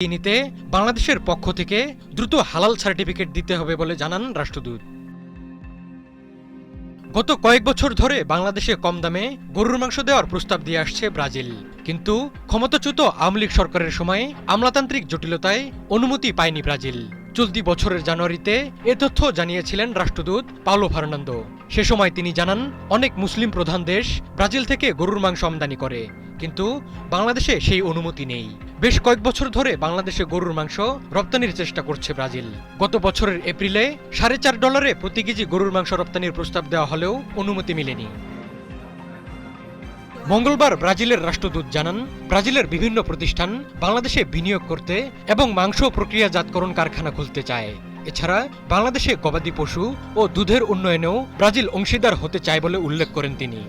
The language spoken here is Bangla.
নিতে বাংলাদেশের পক্ষ থেকে দ্রুত হালাল সার্টিফিকেট দিতে হবে বলে জানান রাষ্ট্রদূত। গত কয়েক বছর ধরে বাংলাদেশে কম দামে গরুর মাংস দেওয়ার প্রস্তাব দিয়ে আসছে ব্রাজিল, কিন্তু ক্ষমতাচ্যুত আওয়ামী লীগ সরকারের সময় আমলাতান্ত্রিক জটিলতায় অনুমতি পায়নি ব্রাজিল। চলতি বছরের জানুয়ারিতে এ তথ্য জানিয়েছিলেন রাষ্ট্রদূত পাওলো ফার্নান্দো। সে সময় তিনি জানান, অনেক মুসলিম প্রধান দেশ ব্রাজিল থেকে গরুর মাংস আমদানি করে, কিন্তু বাংলাদেশে সেই অনুমতি নেই। বেশ কয়েক বছর ধরে বাংলাদেশে গরুর মাংস রপ্তানির চেষ্টা করছে ব্রাজিল। গত বছরের এপ্রিলে $4.5 প্রতি কেজি গরুর মাংস রপ্তানির প্রস্তাব দেওয়া হলেও অনুমতি মেলেনি। মঙ্গলবার ব্রাজিলের রাষ্ট্রদূত জানান, ব্রাজিলের বিভিন্ন প্রতিষ্ঠান বাংলাদেশে বিনিয়োগ করতে এবং মাংস প্রক্রিয়াজাতকরণ কারখানা খুলতে চায়। এছাড়া বাংলাদেশে গবাদি পশু ও দুধের উন্নয়নেও ব্রাজিল অংশীদার হতে চায় বলে উল্লেখ করেন তিনি।